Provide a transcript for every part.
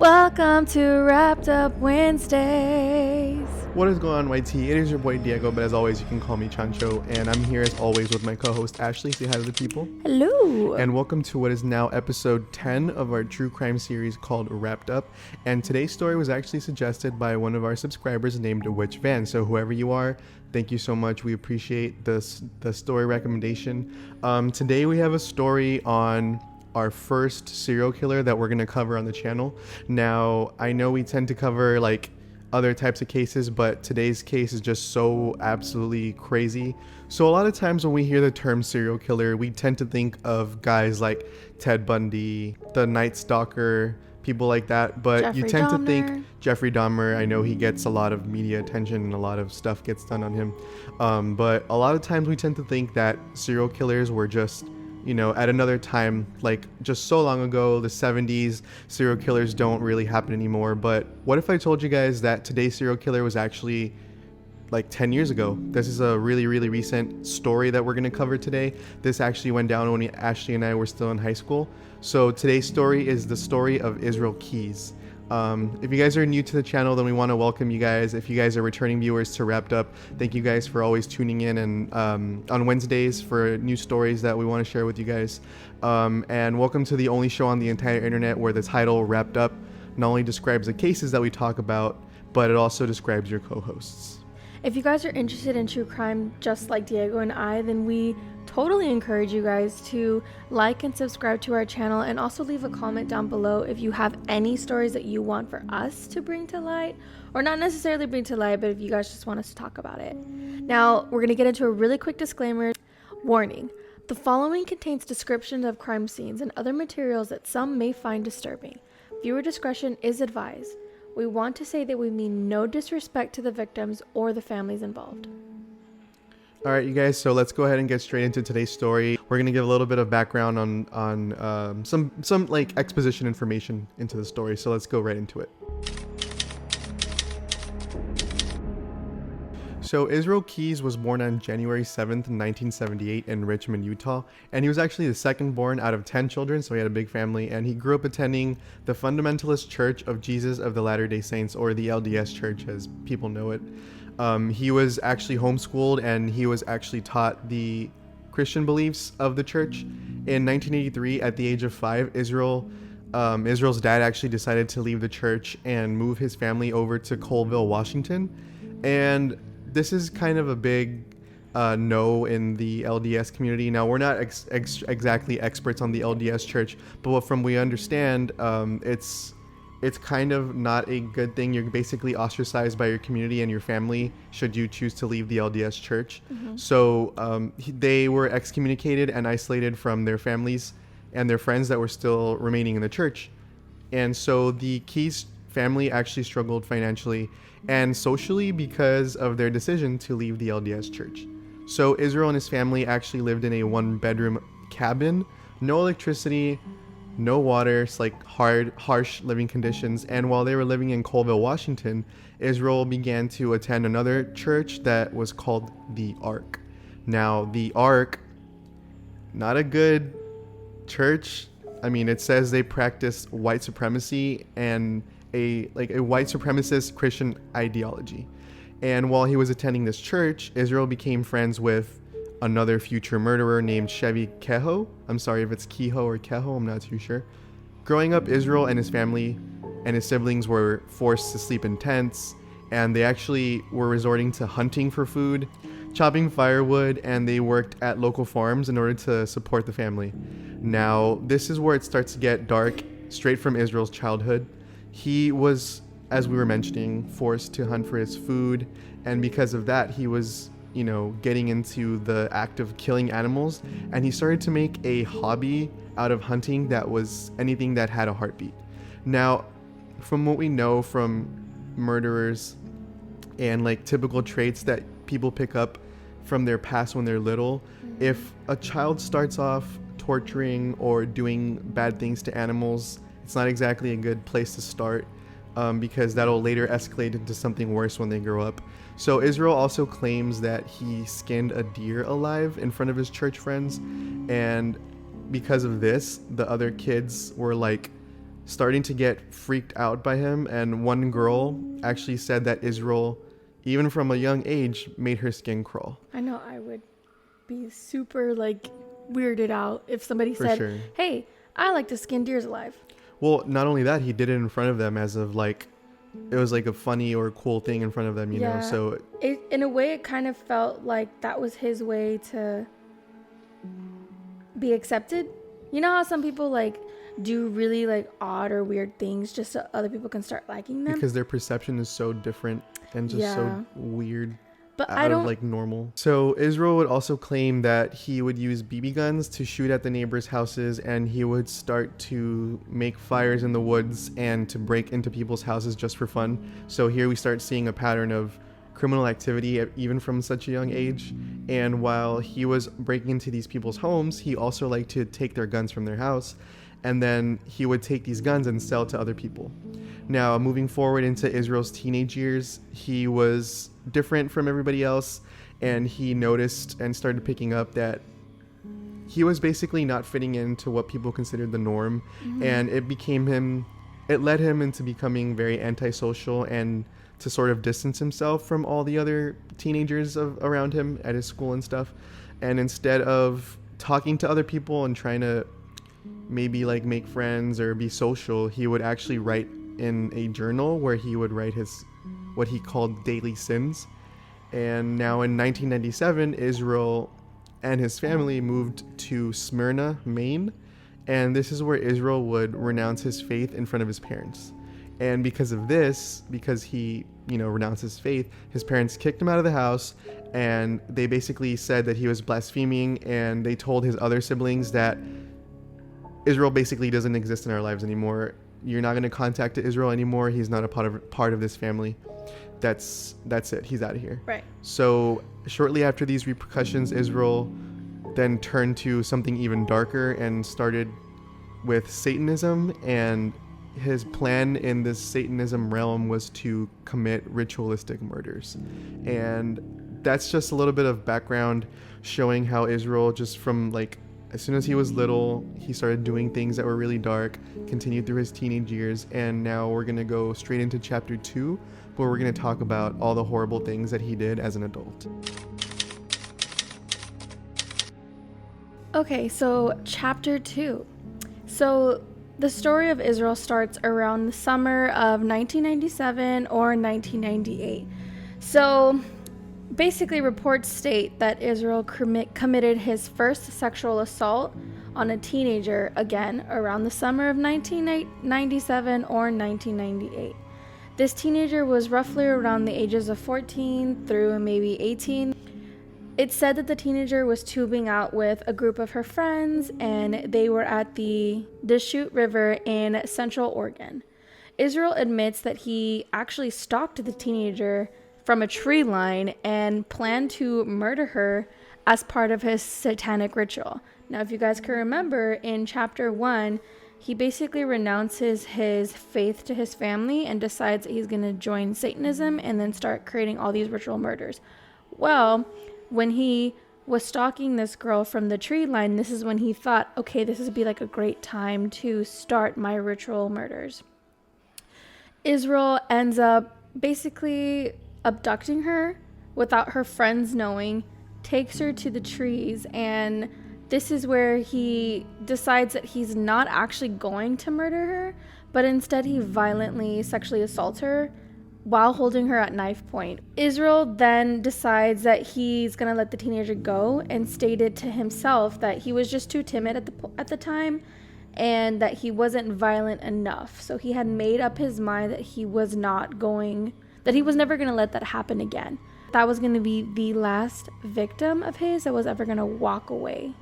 Welcome to Wrapped Up Wednesdays. What is going on, YT? It is your boy Diego, but as always, you can call me Chancho, and I'm here as always with my co-host Ashley. Say hi to the people. Hello. And welcome to what is now episode 10 of our true crime series called Wrapped Up. And today's story was actually suggested by one of our subscribers named Witch Van. So whoever you are, thank you so much. We appreciate the story recommendation. Today we have a story on our first serial killer that we're going to cover on the channel. Now, I know we tend to cover like other types of cases, but today's case is just so absolutely crazy. So a lot of times when we hear the term serial killer, we tend to think of guys like Ted Bundy, the Night Stalker, people like that, but you tend to think Jeffrey Dahmer. I know he gets a lot of media attention and a lot of stuff gets done on him, but a lot of times we tend to think that serial killers were just, you know, at another time, like just so long ago, the 70s, serial killers don't really happen anymore. But what if I told you guys that today's serial killer was actually like 10 years ago? This is a really, really recent story that we're going to cover today. This actually went down when Ashley and I were still in high school. So today's story is the story of Israel Keyes. If you guys are new to the channel, then we want to welcome you guys. If you guys are returning viewers to Wrapped Up, thank you guys for always tuning in and on Wednesdays for new stories that we want to share with you guys. And welcome to the only show on the entire internet where the title Wrapped Up not only describes the cases that we talk about, but it also describes your co-hosts. If you guys are interested in true crime just like Diego and I, then we totally encourage you guys to like and subscribe to our channel, and also leave a comment down below if you have any stories that you want for us to bring to light, or not necessarily bring to light, but if you guys just want us to talk about it. Now, we're going to get into a really quick disclaimer. Warning: the following contains descriptions of crime scenes and other materials that some may find disturbing. Viewer discretion is advised. We want to say that we mean no disrespect to the victims or the families involved. All right, you guys, so let's go ahead and get straight into today's story. We're going to give a little bit of background on some like exposition information into the story. So let's go right into it. So Israel Keyes was born on January 7th, 1978 in Richmond, Utah, and he was actually the second born out of 10 children, so he had a big family, and he grew up attending the Fundamentalist Church of Jesus of the Latter-day Saints, or the LDS Church as people know it. He was actually homeschooled, and he was actually taught the Christian beliefs of the church. In 1983, at the age of 5, Israel's dad actually decided to leave the church and move his family over to Colville, Washington, and this is kind of a big no in the LDS community. Now, we're not exactly experts on the LDS church, but from what we understand, it's kind of not a good thing. You're basically ostracized by your community and your family should you choose to leave the LDS church. Mm-hmm. So they were excommunicated and isolated from their families and their friends that were still remaining in the church. And so the Keyes family actually struggled financially and socially because of their decision to leave the LDS church. So Israel and his family actually lived in a 1-bedroom cabin, no electricity, no water. It's like harsh living conditions. And while they were living in Colville, Washington, Israel began to attend another church that was called the Ark. Now, the Ark, not a good church. I mean, it says they practice white supremacy and a white supremacist Christian ideology. And while he was attending this church, Israel became friends with another future murderer named Chevy Kehoe. I'm sorry if it's Kehoe or Kehoe, I'm not too sure. Growing up, Israel and his family and his siblings were forced to sleep in tents, and they actually were resorting to hunting for food, chopping firewood, and they worked at local farms in order to support the family. Now, this is where it starts to get dark, straight from Israel's childhood. He was, as we were mentioning, forced to hunt for his food, and because of that, he was, you know, getting into the act of killing animals, and he started to make a hobby out of hunting that was anything that had a heartbeat. Now, from what we know from murderers and like typical traits that people pick up from their past when they're little, if a child starts off torturing or doing bad things to animals, it's not exactly a good place to start, because that'll later escalate into something worse when they grow up. So Israel also claims that he skinned a deer alive in front of his church friends, and because of this, the other kids were like starting to get freaked out by him. And one girl actually said that Israel, even from a young age, made her skin crawl. I know I would be super like weirded out if somebody For said, sure. "Hey, I like to skin deers alive." Well, not only that, he did it in front of them as of like, it was like a funny or cool thing in front of them, you know? So in a way, it kind of felt like that was his way to be accepted. You know how some people like do really like odd or weird things just so other people can start liking them? because their perception is so different and just so weird. But Out I of don't like normal. So Israel would also claim that he would use BB guns to shoot at the neighbors' houses, and he would start to make fires in the woods and to break into people's houses just for fun. So here we start seeing a pattern of criminal activity even from such a young age. And while he was breaking into these people's homes, he also liked to take their guns from their house, and then he would take these guns and sell to other people. Now, moving forward into Israel's teenage years, he was different from everybody else, and he noticed and started picking up that he was basically not fitting into what people considered the norm. And it led him into becoming very antisocial and to sort of distance himself from all the other teenagers around him at his school and stuff. And instead of talking to other people and trying to maybe like make friends or be social, he would actually write in a journal where he would write his what he called daily sins. And now in 1997, Israel and his family moved to Smyrna, Maine, and this is where Israel would renounce his faith in front of his parents. And because of this, because he, renounced his faith, his parents kicked him out of the house, and they basically said that he was blaspheming, and they told his other siblings that Israel basically doesn't exist in our lives anymore. You're not going to contact Israel anymore. He's not a part of this family. That's it. He's out of here. Right. So shortly after these repercussions, Israel then turned to something even darker and started with Satanism. And his plan in this Satanism realm was to commit ritualistic murders. And that's just a little bit of background showing how Israel, just from like, as soon as he was little, he started doing things that were really dark, continued through his teenage years, and now we're going to go straight into chapter 2, where we're going to talk about all the horrible things that he did as an adult. Okay, so chapter 2. So the story of Israel starts around the summer of 1997 or 1998. So basically, reports state that Israel committed his first sexual assault on a teenager again around the summer of 1997 or 1998. This teenager was roughly around the ages of 14 through maybe 18. It's said that the teenager was tubing out with a group of her friends, and they were at the Deschutes River in Central Oregon. Israel admits that he actually stalked the teenager from a tree line and planned to murder her as part of his satanic ritual. Now, if you guys can remember, in chapter 1, he basically renounces his faith to his family and decides that he's going to join Satanism and then start creating all these ritual murders. Well, when he was stalking this girl from the tree line, this is when he thought, okay, this would be like a great time to start my ritual murders. Israel ends up basically abducting her without her friends knowing, takes her to the trees, and this is where he decides that he's not actually going to murder her, but instead he violently sexually assaults her while holding her at knife point. Israel then decides that he's gonna let the teenager go and stated to himself that he was just too timid at the time and that he wasn't violent enough. So he had made up his mind that he was never gonna let that happen again. That was gonna be the last victim of his that was ever gonna walk away.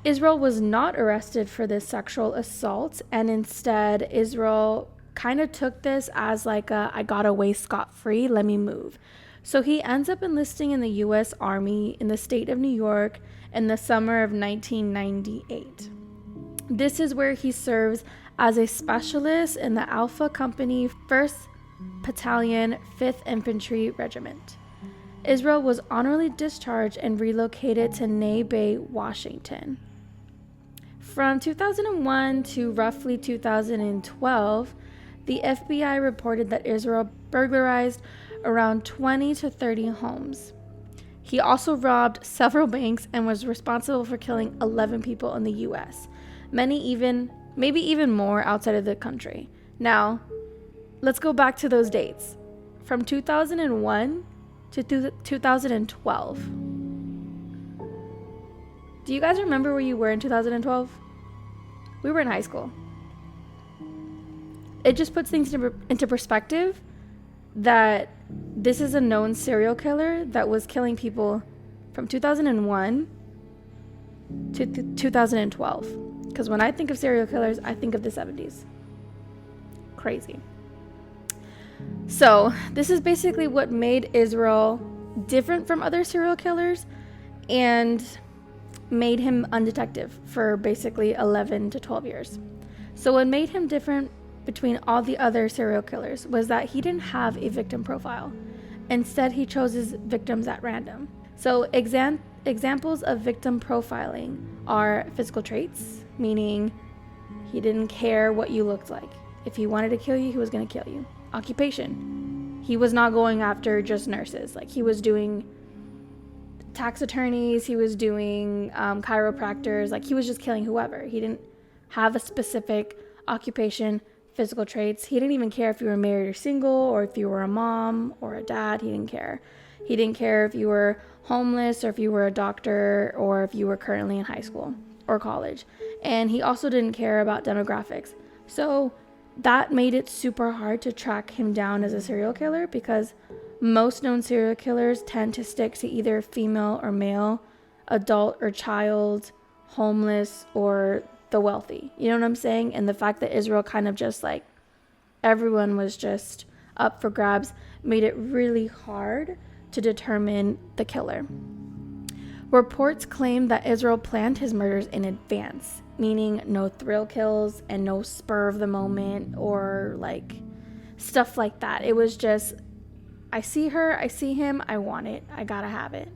Israel was not arrested for this sexual assault, and instead Israel kind of took this as like I got away scot-free, let me move. So he ends up enlisting in the U.S. Army in the state of New York in the summer of 1998. This is where he serves as a specialist in the Alpha Company 1st Battalion 5th Infantry Regiment. Israel was honorably discharged and relocated to Bay, Washington. From 2001 to roughly 2012, the FBI reported that Israel burglarized around 20 to 30 homes. He also robbed several banks and was responsible for killing 11 people in the US, maybe even more outside of the country. Now, let's go back to those dates. From 2001 to 2012. Do you guys remember where you were in 2012? We were in high school. It just puts things into perspective that this is a known serial killer that was killing people from 2001 to 2012. Because when I think of serial killers, I think of the 70s. Crazy. So, this is basically what made Israel different from other serial killers and made him undetected for basically 11 to 12 years. So, what made him different between all the other serial killers was that he didn't have a victim profile. Instead, he chose his victims at random. So, examples of victim profiling are physical traits, meaning he didn't care what you looked like. If he wanted to kill you, he was going to kill you. Occupation. He was not going after just nurses. Like, he was doing tax attorneys, he was doing chiropractors. Like, he was just killing whoever. He didn't have a specific occupation. Physical traits. He didn't even care if you were married or single, or if you were a mom or a dad. He didn't care. He didn't care if you were homeless or if you were a doctor or if you were currently in high school or college. And he also didn't care about demographics. So that made it super hard to track him down as a serial killer, because most known serial killers tend to stick to either female or male, adult or child, homeless, or the wealthy. You know what I'm saying? And the fact that Israel kind of just like everyone was just up for grabs made it really hard to determine the killer. Reports claim that Israel planned his murders in advance, meaning no thrill kills and no spur of the moment or like stuff like that. It was just, I see her, I see him, I want it, I gotta have it.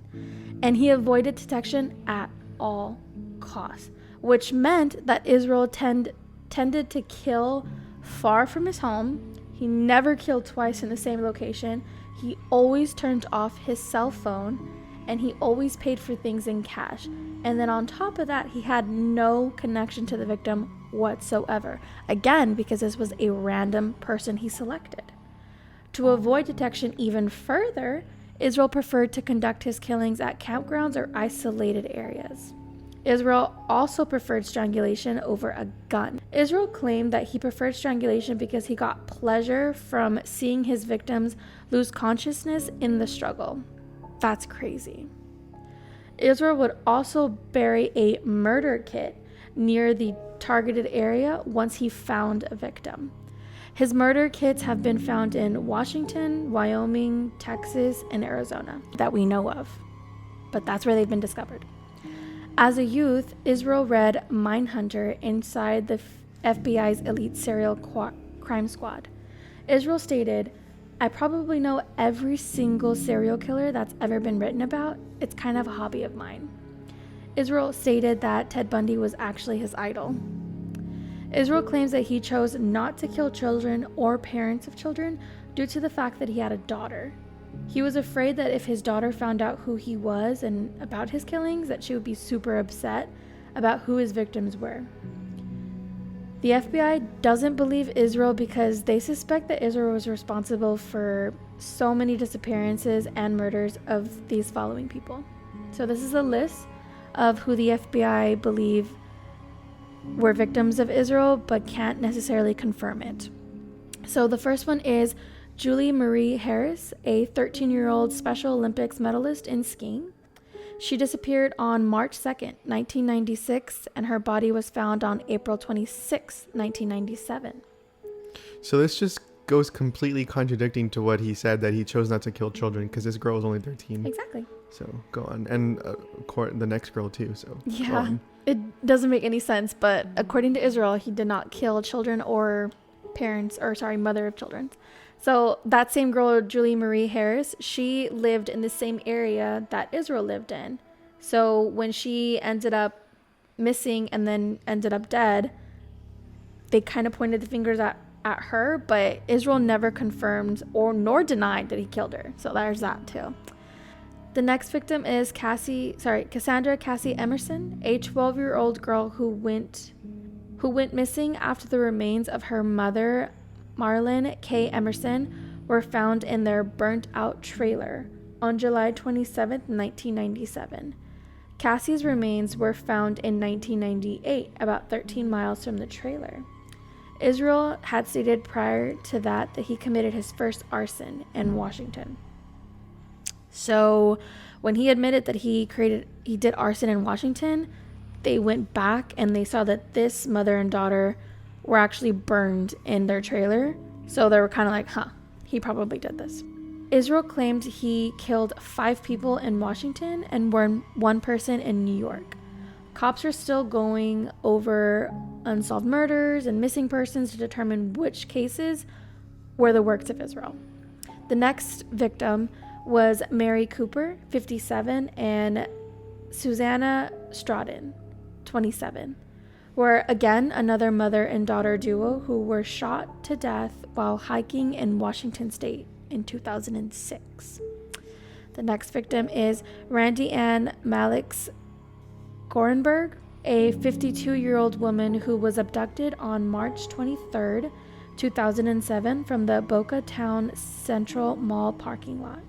And he avoided detection at all costs, which meant that Israel tended to kill far from his home. He never killed twice in the same location. He always turned off his cell phone, and he always paid for things in cash. And then on top of that, he had no connection to the victim whatsoever. Again, because this was a random person he selected. To avoid detection even further, Israel preferred to conduct his killings at campgrounds or isolated areas. Israel also preferred strangulation over a gun. Israel claimed that he preferred strangulation because he got pleasure from seeing his victims lose consciousness in the struggle. That's crazy. Israel would also bury a murder kit near the targeted area once he found a victim. His murder kits have been found in Washington, Wyoming, Texas, and Arizona that we know of. But that's where they've been discovered. As a youth, Israel read Mindhunter inside the FBI's elite serial crime squad. Israel stated, "I probably know every single serial killer that's ever been written about. It's kind of a hobby of mine." Israel stated that Ted Bundy was actually his idol. Israel claims that he chose not to kill children or parents of children due to the fact that he had a daughter. He was afraid that if his daughter found out who he was and about his killings, that she would be super upset about who his victims were. The FBI doesn't believe Israel because they suspect that Israel was responsible for so many disappearances and murders of these following people. So this is a list of who the FBI believe were victims of Israel but can't necessarily confirm it. So the first one is Julie Marie Harris, a 13-year-old Special Olympics medalist in skiing. She disappeared on March 2nd, 1996, and her body was found on April 26, 1997. So this just goes completely contradicting to what he said, that he chose not to kill children because this girl was only 13. Exactly. So go on. And the next girl too, so yeah, it doesn't make any sense, but according to Israel, he did not kill children or mother of children. So that same girl, Julie Marie Harris, she lived in the same area that Israel lived in. So when she ended up missing and then ended up dead, they kind of pointed the fingers at her, but Israel never confirmed or nor denied that he killed her. So there's that too. The next victim is Cassandra Cassie Emerson, a 12-year-old girl who went missing after the remains of her mother, Marlon K. Emerson, were found in their burnt-out trailer on July 27, 1997. Cassie's remains were found in 1998, about 13 miles from the trailer. Israel had stated prior to that he committed his first arson in Washington. So when he admitted that he did arson in Washington, they went back and they saw that this mother and daughter were actually burned in their trailer. So they were kind of like, he probably did this. Israel claimed he killed 5 people in Washington and 1 person in New York. Cops are still going over unsolved murders and missing persons to determine which cases were the works of Israel. The next victim was Mary Cooper, 57, and Susanna Stratton, 27, were again another mother and daughter duo who were shot to death while hiking in Washington State in 2006. The next victim is Randy Ann Malix Gorenberg, a 52-year-old woman who was abducted on March 23, 2007 from the Boca Town Central Mall parking lot.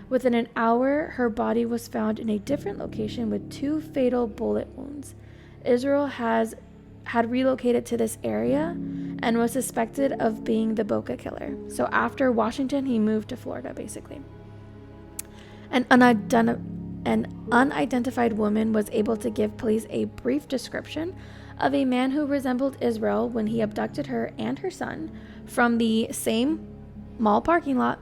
Within an hour, her body was found in a different location with 2 fatal bullet wounds. Israel had relocated to this area and was suspected of being the Boca killer. So after Washington, he moved to Florida, basically. An unidentified woman was able to give police a brief description of a man who resembled Israel when he abducted her and her son from the same mall parking lot.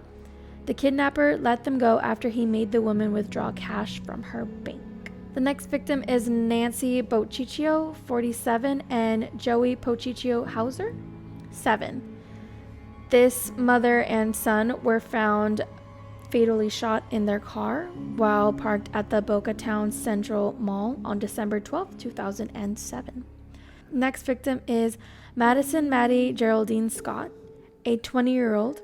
The kidnapper let them go after he made the woman withdraw cash from her bank. The next victim is Nancy Bociccio, 47, and Joey Pociccio Hauser, 7. This mother and son were found fatally shot in their car while parked at the Boca Town Central Mall on December 12, 2007. Next victim is Madison Maddie Geraldine Scott, a 20-year-old,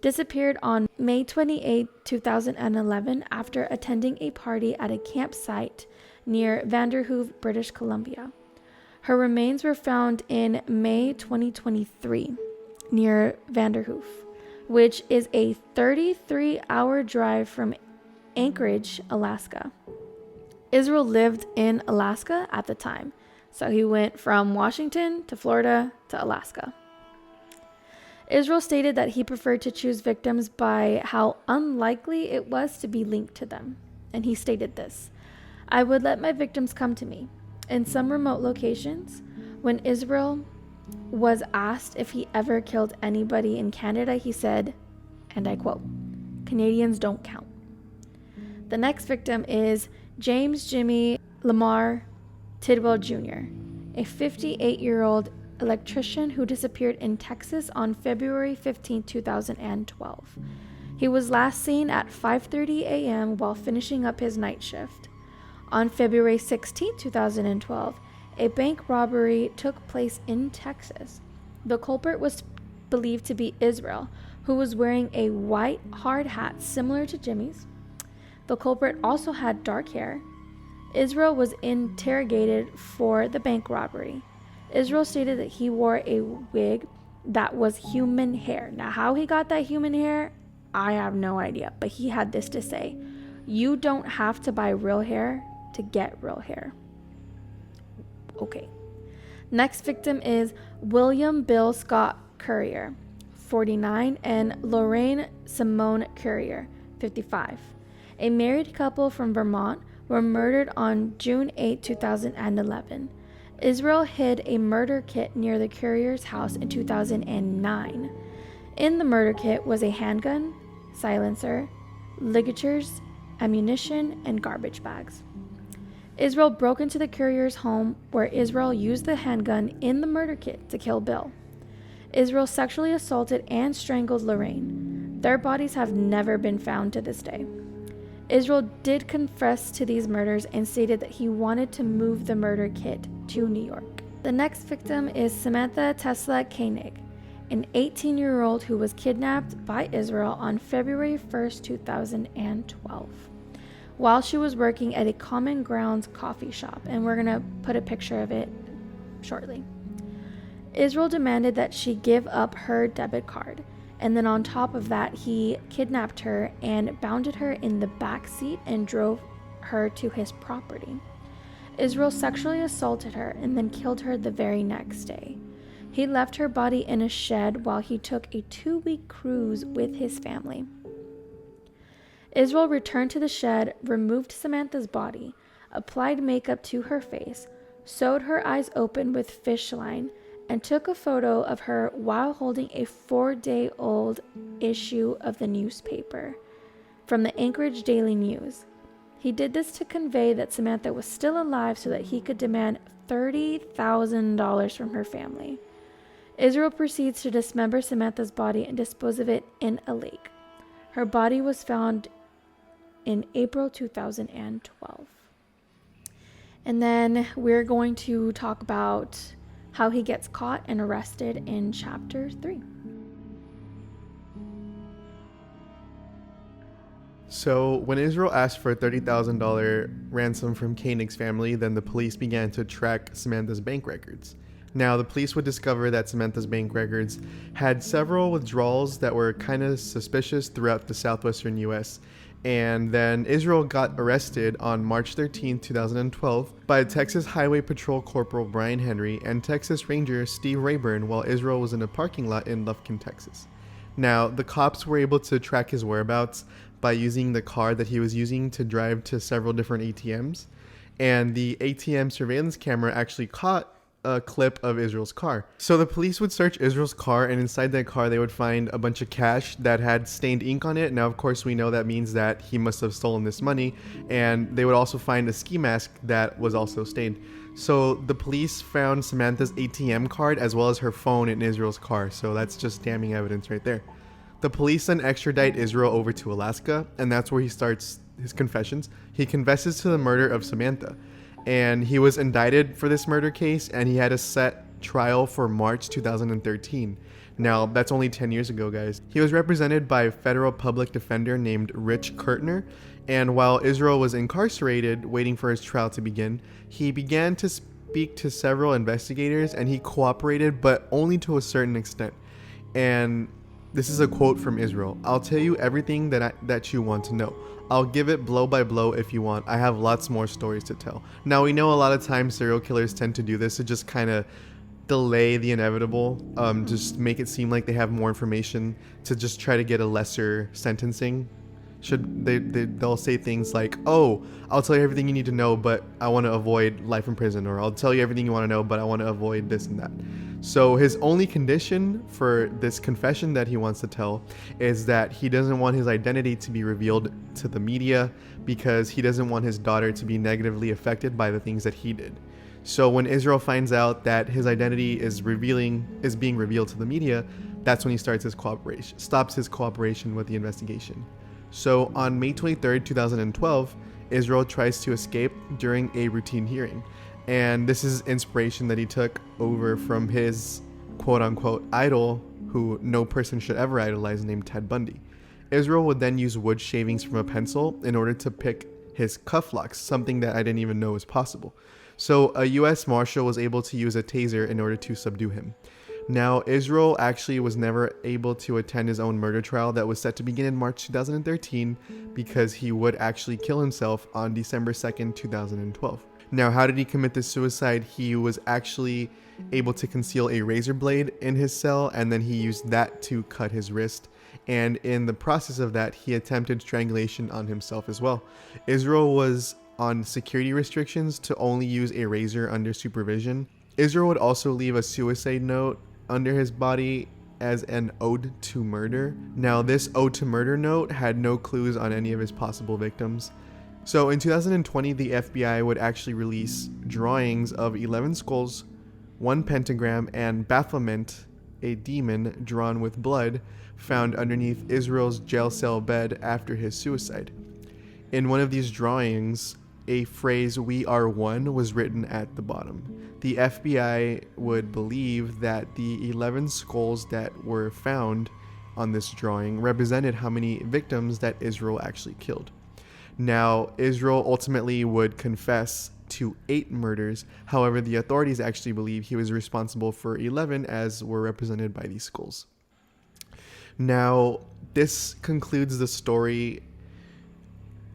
disappeared on May 28, 2011 after attending a party at a campsite near Vanderhoof, British Columbia. Her remains were found in May 2023 near Vanderhoof, which is a 33-hour drive from Anchorage, Alaska. Israel lived in Alaska at the time, so he went from Washington to Florida to Alaska. Israel stated that he preferred to choose victims by how unlikely it was to be linked to them. And he stated this: "I would let my victims come to me. In some remote locations, when Israel was asked if he ever killed anybody in Canada, he said," and I quote, "Canadians don't count." The next victim is James Jimmy Lamar Tidwell Jr., a 58-year-old electrician who disappeared in Texas on February 15, 2012. He was last seen at 5:30 a.m. while finishing up his night shift. On February 16, 2012, a bank robbery took place in Texas. The culprit was believed to be Israel, who was wearing a white hard hat similar to Jimmy's. The culprit also had dark hair. Israel was interrogated for the bank robbery. Israel stated that he wore a wig that was human hair. Now, how he got that human hair, I have no idea. But he had this to say: "You don't have to buy real hair to get real hair." Okay. Next victim is William Bill Scott Currier, 49, and Lorraine Simone Currier, 55. A married couple from Vermont were murdered on June 8, 2011. Israel hid a murder kit near the Currier's house in 2009. In the murder kit was a handgun, silencer, ligatures, ammunition, and garbage bags. Israel broke into the Currier's home, where Israel used the handgun in the murder kit to kill Bill. Israel sexually assaulted and strangled Lorraine. Their bodies have never been found to this day. Israel did confess to these murders and stated that he wanted to move the murder kit to New York. The next victim is Samantha Tesla Koenig, an 18-year-old who was kidnapped by Israel on February 1st, 2012, while she was working at a Common Grounds coffee shop, and we're going to put a picture of it shortly. Israel demanded that she give up her debit card, and then on top of that, he kidnapped her and bounded her in the back seat and drove her to his property. Israel sexually assaulted her and then killed her the very next day. He left her body in a shed while he took a 2-week cruise with his family. Israel returned to the shed, removed Samantha's body, applied makeup to her face, sewed her eyes open with fish line, and took a photo of her while holding a 4-day-old issue of the newspaper from the Anchorage Daily News. He did this to convey that Samantha was still alive so that he could demand $30,000 from her family. Israel proceeds to dismember Samantha's body and dispose of it in a lake. Her body was found in April 2012. And then we're going to talk about how he gets caught and arrested in chapter 3. So, when Israel asked for a $30,000 ransom from Koenig's family, then the police began to track Samantha's bank records. Now, the police would discover that Samantha's bank records had several withdrawals that were kind of suspicious throughout the southwestern U.S., and then Israel got arrested on March 13, 2012 by Texas Highway Patrol Corporal Brian Henry and Texas Ranger Steve Rayburn while Israel was in a parking lot in Lufkin, Texas. Now, the cops were able to track his whereabouts by using the car that he was using to drive to several different ATMs, and the ATM surveillance camera actually caught a clip of Israel's car. So the police would search Israel's car, and inside that car they would find a bunch of cash that had stained ink on it. Now, of course, we know that means that he must have stolen this money, and they would also find a ski mask that was also stained. So the police found Samantha's ATM card as well as her phone in Israel's car, so that's just damning evidence right there. The police then extradite Israel over to Alaska, and that's where he starts his confessions. He confesses to the murder of Samantha, and he was indicted for this murder case, and he had a set trial for March 2013. Now, that's only 10 years ago, guys. He was represented by a federal public defender named Rich Kurtner, and while Israel was incarcerated waiting for his trial to begin, he began to speak to several investigators, and he cooperated, but only to a certain extent. And this is a quote from Israel. "I'll tell you everything that you want to know. I'll give it blow by blow if you want. I have lots more stories to tell." Now, we know a lot of times serial killers tend to do this to just kind of delay the inevitable, just make it seem like they have more information to just try to get a lesser sentencing. They'll say things like, "Oh, I'll tell you everything you need to know, but I want to avoid life in prison," or "I'll tell you everything you want to know, but I want to avoid this and that." So his only condition for this confession that he wants to tell is that he doesn't want his identity to be revealed to the media because he doesn't want his daughter to be negatively affected by the things that he did. So when Israel finds out that his identity is being revealed to the media, that's when he stops his cooperation with the investigation. So on May 23rd, 2012, Israel tries to escape during a routine hearing. And this is inspiration that he took over from his quote-unquote idol, who no person should ever idolize, named Ted Bundy. Israel would then use wood shavings from a pencil in order to pick his cuff locks, something that I didn't even know was possible. So a U.S. Marshal was able to use a taser in order to subdue him. Now, Israel actually was never able to attend his own murder trial that was set to begin in March 2013 because he would actually kill himself on December 2nd, 2012. Now, how did he commit this suicide? He was actually able to conceal a razor blade in his cell, and then he used that to cut his wrist. And in the process of that, he attempted strangulation on himself as well. Israel was on security restrictions to only use a razor under supervision. Israel would also leave a suicide note under his body as an ode to murder. Now, this ode to murder note had no clues on any of his possible victims. So in 2020, the FBI would actually release drawings of 11 skulls, 1 pentagram, and Baphomet, a demon drawn with blood, found underneath Israel's jail cell bed after his suicide. In one of these drawings, a phrase "we are one" was written at the bottom. The FBI would believe that the 11 skulls that were found on this drawing represented how many victims that Israel actually killed. Now, Israel ultimately would confess to 8 murders. However, the authorities actually believe he was responsible for 11, as were represented by these skulls. Now, this concludes the story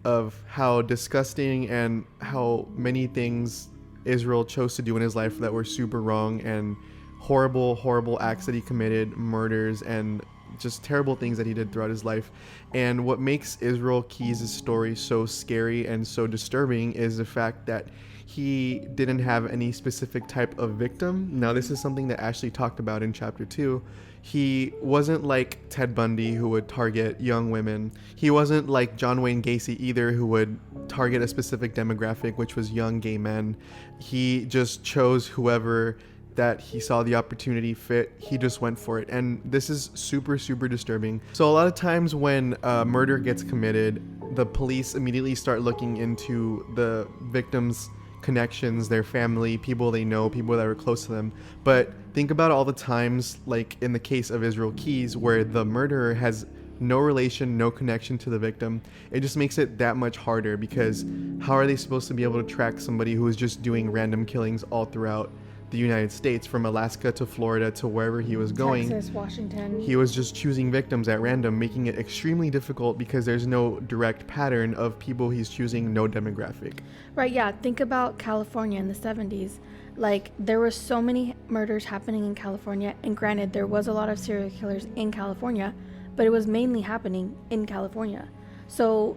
of how disgusting and how many things Israel chose to do in his life that were super wrong, and horrible, horrible acts that he committed, murders, and just terrible things that he did throughout his life. And what makes Israel Keys' story so scary and so disturbing is the fact that he didn't have any specific type of victim. Now, this is something that Ashley talked about in chapter 2. He wasn't like Ted Bundy, who would target young women. He wasn't like John Wayne Gacy either, who would target a specific demographic, which was young gay men. He just chose whoever that he saw the opportunity fit. He just went for it. And this is super, super disturbing. So a lot of times when murder gets committed, the police immediately start looking into the victims' connections, their family, people they know, people that were close to them. But think about all the times, like in the case of Israel Keys, where the murderer has no relation, no connection to the victim. It just makes it that much harder, because how are they supposed to be able to track somebody who is just doing random killings all throughout the United States, from Alaska to Florida to wherever he was going? Texas, Washington. He was just choosing victims at random, making it extremely difficult because there's no direct pattern of people he's choosing, no demographic. Right, yeah. Think about California in the 70s. Like, there were so many murders happening in California, and granted, there was a lot of serial killers in California, but it was mainly happening in California. So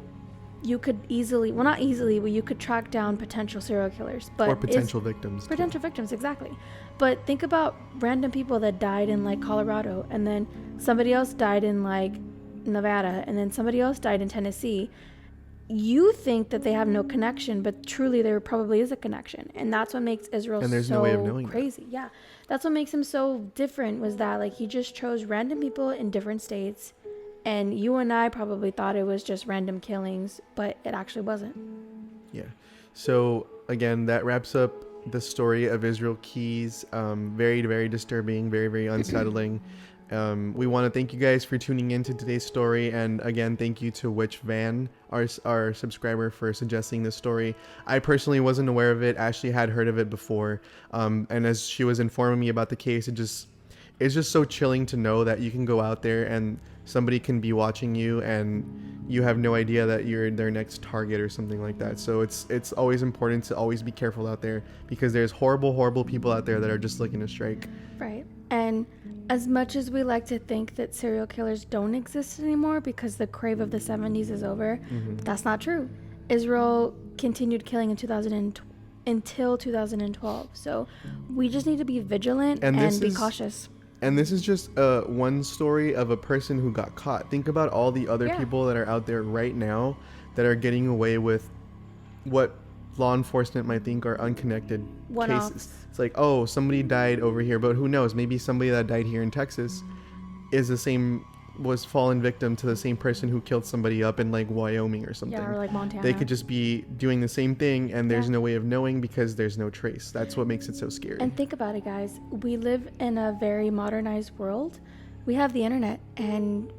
you could easily, well, not easily, but you could track down potential serial killers. But Or potential victims. Potential victims, exactly. But think about random people that died in, like, Colorado, and then somebody else died in, like, Nevada, and then somebody else died in Tennessee. You think that they have no connection, but truly there probably is a connection. And that's what makes Israel And there's so no way of knowing crazy. That. Yeah. That's what makes him so different, was that, like, he just chose random people in different states. And you and I probably thought it was just random killings, but it actually wasn't. Yeah. So again, that wraps up the story of Israel Keys. Very, very disturbing, very, very unsettling. We want to thank you guys for tuning in to today's story, and again, thank you to Witch Van, our subscriber, for suggesting this story. I personally wasn't aware of it. Ashley had heard of it before, and as she was informing me about the case, it's just so chilling to know that you can go out there and somebody can be watching you and you have no idea that you're their next target or something like that. So it's always important to always be careful out there, because there's horrible, horrible people out there that are just looking to strike. Right. And as much as we like to think that serial killers don't exist anymore because the crave of the 70s is over, that's not true. Israel continued killing until 2012. So we just need to be vigilant and be cautious. And this is just one story of a person who got caught. Think about all the other people that are out there right now that are getting away with what law enforcement might think are unconnected cases. It's like, oh, somebody died over here, but who knows? Maybe somebody that died here in Texas was fallen victim to the same person who killed somebody up in, like, Wyoming or something. Yeah, or like Montana. They could just be doing the same thing, and there's no way of knowing because there's no trace. That's what makes it so scary. And think about it, guys. We live in a very modernized world. We have the internet, and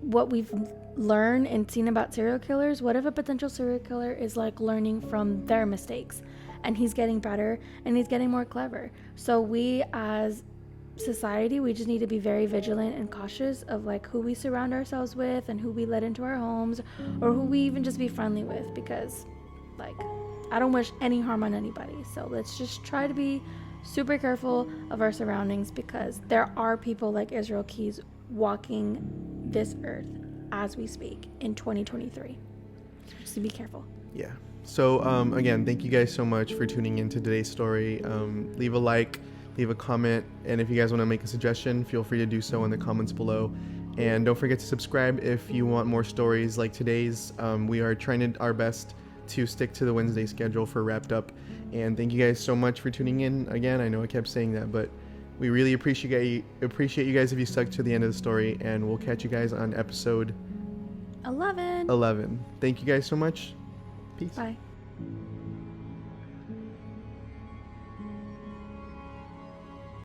what we've learned and seen about serial killers, what if a potential serial killer is, like, learning from their mistakes, and he's getting better and he's getting more clever? So we, as society, we just need to be very vigilant and cautious of, like, who we surround ourselves with and who we let into our homes, or who we even just be friendly with, because, like, I don't wish any harm on anybody. So let's just try to be super careful of our surroundings, because there are people like Israel Keys walking this earth as we speak in 2023. Just to be careful. Yeah. So again, thank you guys so much for tuning into today's story. Leave a like, leave a comment, and if you guys want to make a suggestion, feel free to do so in the comments below. And don't forget to subscribe if you want more stories like today's. We are trying our best to stick to the Wednesday schedule for Wrapped Up. And thank you guys so much for tuning in. Again, I know I kept saying that, but we really appreciate you guys if you stuck to the end of the story, and we'll catch you guys on episode 11. Thank you guys so much. Peace. Bye.